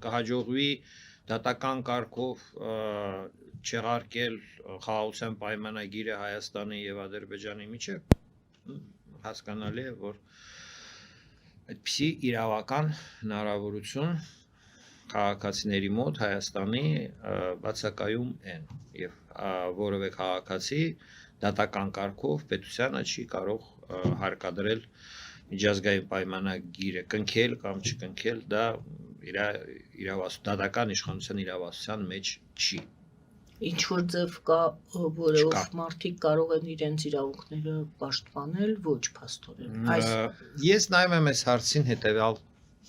կհաջողվի դատական կարգով չեղարկել խաղաղության պայմանագիրը Հայաստանի եւ Ադրբեջանի միջեւ, հասկանալի է, որ այդպիսի իրավական հնարավորություն քաղաքացիների մոտ Հայաստանի բացակայում են եւ որևէ քաղաքացի դատական կարգով պետությանը չի կարող հարկադրել միջազգային պայմանագիրը կնքել կամ չկնքել, դա դատական իշխանության իրավասության մեջ չի։ Ինչ որ ձև կա, որով մարդիկ կարող են իրենց իրավունքները պաշտպանել, ոչ փաստորեն։ Ես նայում եմ այս հարցին հետեւյալ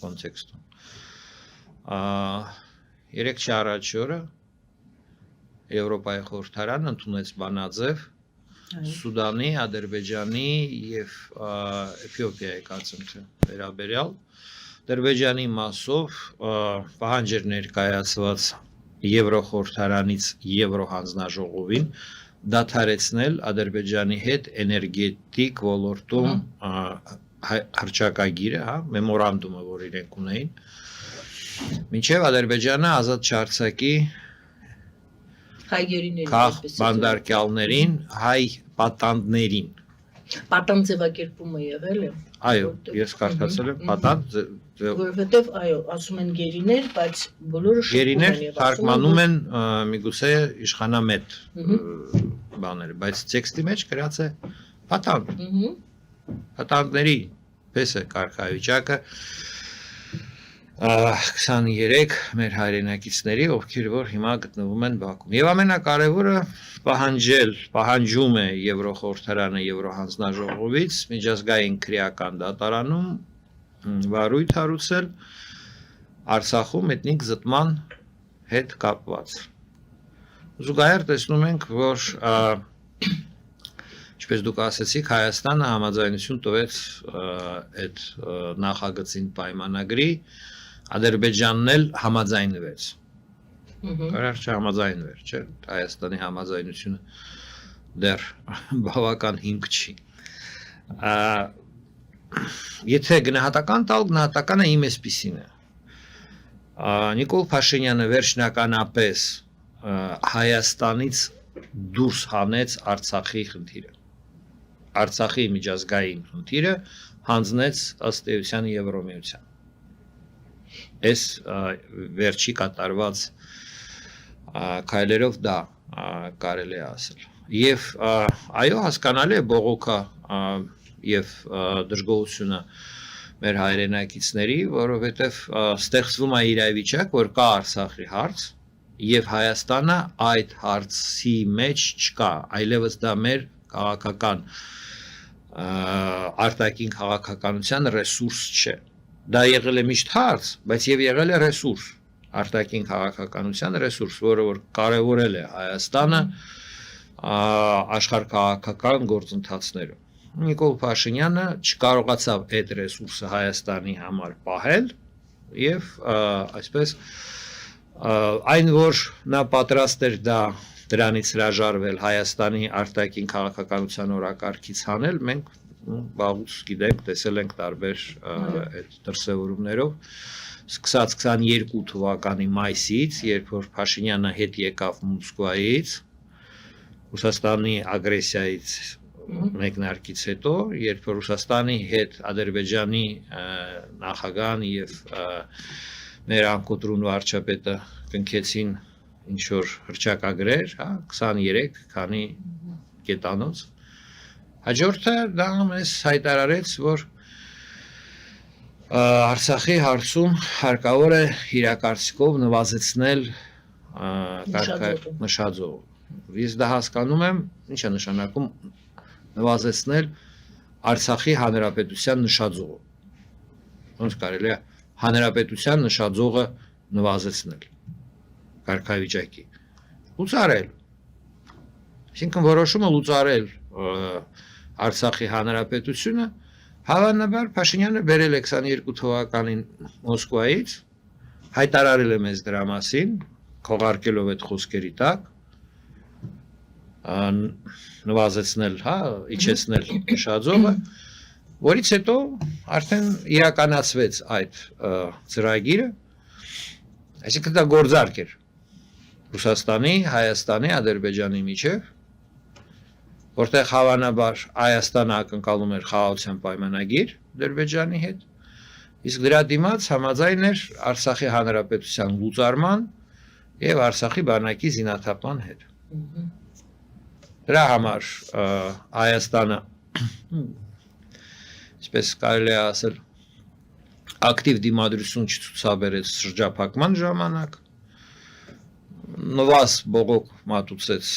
կոնտեքստում։ 3 շարաճ օրը Եվրոպայի խորհրդարանը ընդունեց բանաձև Սուդանի, Ադրբեջանի եւ Էթիոպիայի կազմության վերաբերյալ Ադրբեջանի մասով պահանջեր ներկայացված Եվրոխորհրդարանից Եվրոհանձնաժողովին դադարեցնել Ադրբեջանի հետ էներգետիկ ոլորտում հռչակագիրը, մեմորանդումը, որ իրենք ունեին, մինչև Ադրբեջանը ազատ չարձակի հայ բանդարկյալներին, հայ պատանդներին։ Պատանդ ձևակերպումը եղել է։ Այո, ես կարդացել եմ պատանդ, որովհետև այո, ասում են գերիներ, բայց բոլորը գերիներ թարգմանում են միգուցե իշխանամետ բաները, բայց տեքստի մեջ գրած է պատանդ։ Պատանդների պես է կարգավիճակը 23 մեր հայրենակիցների, ովքեր որ հիմա գտնվում են Բաքվում։ Եվ ամենակարևորը պահանջում է Եվրոխորհրդարանը Եվրոհանձնաժողովից միջազգային քրեական դատարանում վարույթ հարուցել Արցախում էթնիկ զտման հետ կապված։ Զուգահեռ տեսնում ենք, որ ինչպես դուք ասացիք, Հայաստանը համաձայնություն տվեց այդ նախագծին պայմանագրի, Ադրբեջանն էլ համաձայնվեց։ Կարար չհամաձայնվեր, չէ՞, Հայաստանի համաձայնությունը դեռ բավական հիմք չի։ Եթե գնահատական տալ, գնահատականը իմ էսպիսին է։ Նիկոլ Փաշինյանը վերջնականապես Հայաստանից դուրս հանեց Արցախի խնդիրը։ Արցախի միջազգային խնդիրը հանձնեց ըստ էության Եվրոմիության։ Այս վերջի կատարված քայլերով դա կարելի է ասել։ Եվ այո, հասկանալի է բողոքը եւ դժգոհությունը մեր հայրենակիցների, որովհետեւ ստեղծվում է իրավիճակ, որ կա Արցախի հարց եւ Հայաստանը այդ հարցի մեջ չկա, այլևս դա մեր քաղաքական արտաքին քաղաքականության ռեսուրս չէ։ Դա եղել է միշտ հարց, բայց եւ եղել է ռեսուրս, արտաքին քաղաքականության ռեսուրս, որը որ կարևորել է Հայաստանը աշխարհքաղաքական գործընթացներում։ Նիկոլ Փաշինյանը չկարողացավ այդ ռեսուրսը Հայաստանի համար պահել եւ այսպես այն որ նա պատրաստ էր դրանից հրաժարվել Հայաստանի արտաքին քաղաքականության օրակարգից հանել, մենք վաղուց գիտենք, տեսել ենք տարբեր այդ դրսևորումներով, սկսած 22 թվականի մայիսից, երբ որ Փաշինյանը հետ եկավ Մոսկվայից, Ռուսաստանի ագրեսիայից մեկնարկից հետո, երբ որ Ռուսաստանի հետ Ադրբեջանի նախագահան եւ մեր անկոտրուն վարչապետը կնքեցին ինչ որ հռչակագրեր, 23 քանի կետանոց։ Հաջորդը դա մեզ հայտարարեց, որ Արցախի հարցում հարկավոր է իրակարծիքով նվազեցնել նշաձողը։ Ես դա հասկանում եմ, ինչ է նշանակում նվազեցնել Արցախի հանրապետության նշաձողը։ Ոնց կարելի է հանրապետության նշաձողը նվազեցնել կարգավիճակի։ Լուծարել։ Այսինքն որոշումը լուծարել Արցախի հանրապետությունը հավանաբար Փաշինյանը բերել է 22 թվականին Մոսկվայից, հայտարարել է մեզ դրա մասին, քողարկելով այդ խոսքերի տակ, նվազեցնել, իջեցնել նշաձողը, որից հետո արդեն իրականացվեց այդ ծրագիրը Այսինքն դա գործարք էր Ռուսաստանի, Հայաստանի, Ադրբեջանի միջև, որտեղ հավանաբար Հայաստանը ակնկալում էր խաղաղության պայմանագիր Ադրբեջանի հետ, իսկ դրա դիմաց համաձայն էր Արցախի հանրապետության լուծարման եւ Արցախի բանակի զինաթափման հետ։ Դրա համար Հայաստանը, ինչպես կարելի է ասել, ակտիվ դիմադրություն չցուցաբերեց շրջափակման ժամանակ, նվազ բողոք մատուցեց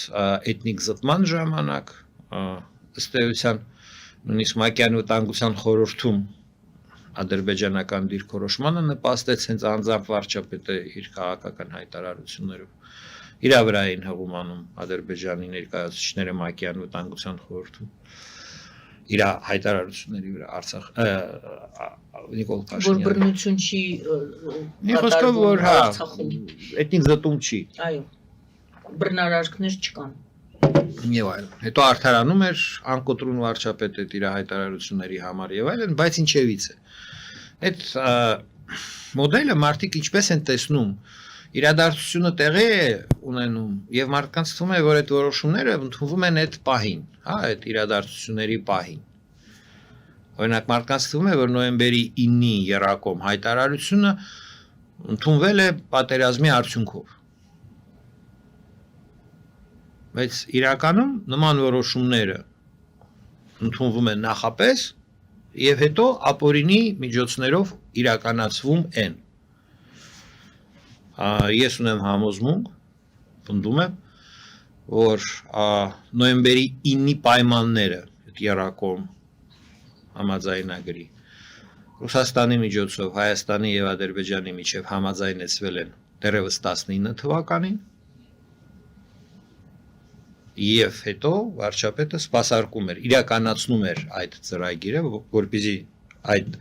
էթնիկ զտման ժամանակ, ըստ էության նույնիսկ Մակյան վտանգության խորհրդում ադրբեջանական դիրքորոշմանը նպաստեց հենց անձամբ վարչապետը իր քաղաքական հայտարարություններով։ Իրա վրա էին հղում Ադրբեջանի ներկայացուցիչները Մակյան վտանգության խորհրդում։ Իր հայտարարությունների վրա Արցախ Նիկոլ Փաշինյանը որ բռնություն չի խոսքով որ հա Արցախում էթնիկ զտում չի այո բռնարարքներ չկան եւ այլն հետո արդարանում էր անկոտրուն վարչապետը իր հայտարարությունների համար եւ այլն բայց ինչևից է այդ մոդելը մարդիկ ինչպես են տեսնում իրադարձությունը տեղի է ունենում եւ մարդկանց թվում է որ այդ որոշումները ընդունվում են այդ պահին հա այդ իրադարձությունների պահին օրինակ մարդկանց թվում է որ նոյեմբերի 9-ի երակոմ հայտարարությունը ընդունվել է պատերազմի արդյունքով բայց իրականում նման որոշումները ընդունվում են նախապես եւ հետո ապօրինի միջոցներով իրականացվում են ես ունեմ համոզմունք պնդում եմ որ նոյեմբերի 9-ի պայմանները երակոմ համաձայնագրի Ռուսաստանի միջոցով Հայաստանի եւ Ադրբեջանի միջև համաձայնեցվել են դեռևս 19 թվականին եւ հետո վարչապետը սպասարկում էր իրականացնում էր այդ ծրագիրը որպեսզի այդ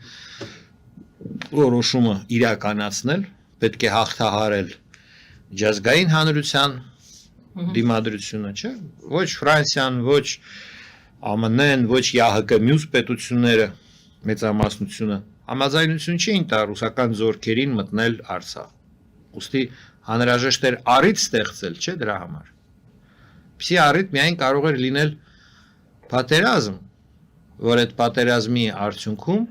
որոշումը իրականացնել պետք է հաղթահարել միջազգային հանրության դիմադրությունը չէ ոչ Ֆրանսիան ոչ ԱՄՆ-ն ոչ ՀՀԿ մյուս պետությունները մեծամասնությունը համաձայնություն չէին տա ռուսական զորքերին մտնել Արցախ ուստի հանրաժեշտ էր առիթ ստեղծել չէ դրա համար Պսի առիթ միայն կարող էր լինել պատերազմ, որ այդ պատերազմի արդյունքում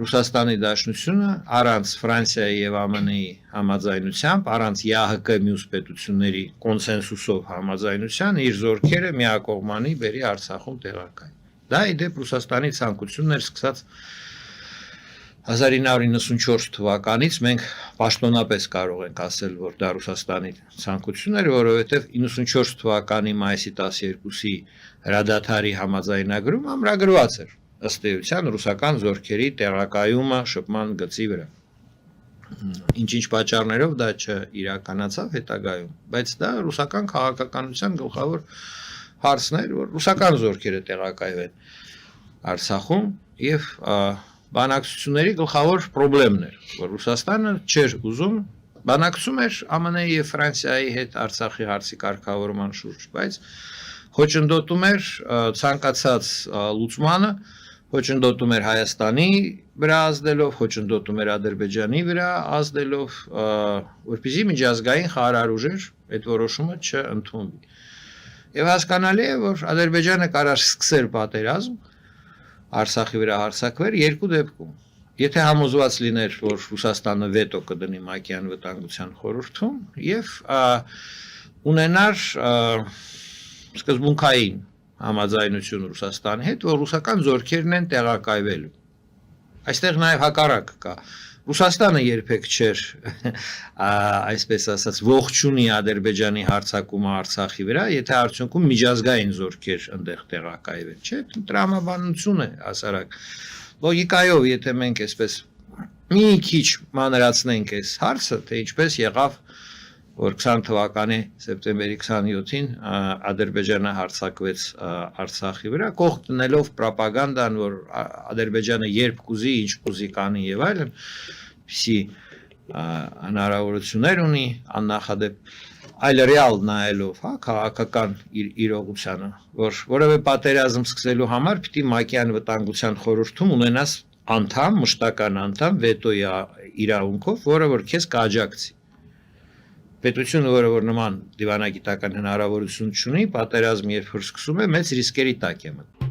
Ռուսաստանի Դաշնությունը առանց Ֆրանսիայի եւ ԱՄՆ-ի համաձայնությամբ, առանց ՀՀԿ մյուս պետությունների կոնսենսուսով համաձայնության իր զորքերը միակողմանի բերի Արցախում տեղակայ։ Դա ի դեպ Ռուսաստանի ցանկությունն էր սկսած 1994 թվականից մենք պաշտոնապես կարող ենք ասել, որ դա Ռուսաստանի ցանկությունն էր, որովհետև 94 թվականի մայիսի 12-ի հրադադարի համաձայնագրում ամրագրված էր ըստ էության ռուսական զորքերի տեղակայումը շփման գծի վրա։ Ինչ-ինչ պատճառներով դա չիրականացավ հետագայում, բայց դա ռուսական քաղաքականության գլխավոր հարցն էր, որ ռուսական զորքերը տեղակայվեն Արցախում եւ բանակցությունների գլխավոր խնդիրն էր, որ Ռուսաստանը չէր ուզում բանակցում էր ԱՄՆ-ի եւ Ֆրանսիայի հետ Արցախի հարցի կարգավորման շուրջ, բայց խոչընդոտում էր ցանկացած լուծմանը, խոչընդոտում էր Հայաստանի վրա ազդելով, խոչընդոտում էր Ադրբեջանի վրա ազդելով, որպեսզի միջազգային խաղաղարուժեր այդ որոշումը չընդունվի։ Եվ հասկանալի է, որ Ադրբեջանը կարող սկսեր պատերազմ Արցախի վրա հարձակվեր երկու դեպքում։ Եթե համոզված լիներ, որ Ռուսաստանը վետո կդնի Մակյան վտանգության խորհրդում եւ ունենար սկզբունքային համաձայնություն Ռուսաստանի հետ, որ ռուսական զորքերն են տեղակայվելու։ Այստեղ նաեւ հակառակը կա։ Ռուսաստանը երբեք չէր այսպես ասած ողջունի Ադրբեջանի հարձակումը Արցախի վրա, եթե արդյունքում միջազգային զորքեր այնտեղ տեղակայվեն, չէ՞, տրամաբանություն է հասարակ։ Լոգիկայով, եթե մենք այսպես մի քիչ մանրացնենք այս հարցը, թե ինչպես եղավ, որ 20 թվականի սեպտեմբերի 27-ին Ադրբեջանը հարձակվեց Արցախի վրա, կողք տնելով ռոպագանդան, որ Ադրբեջանը երբ կուզի, ինչ կուզի կանի եւ այլն, պիսի հնարավորություններ ունի աննախադեպ այլ ռեալ նայելով, հա, քաղաքական իրողությանը, որ որևէ պատերազմ սկսելու համար պիտի Մակյան վտանգության խորհրդում ունենաս անդամ, մշտական անդամ վետոյի իրավունքով, որը որ քեզ կաջակցի։ պետությունը, որը որ նման դիվանագիտական հնարավորություն չունի, պատերազմ երբ որ սկսում է, մեծ ռիսկերի տակ է մտնում։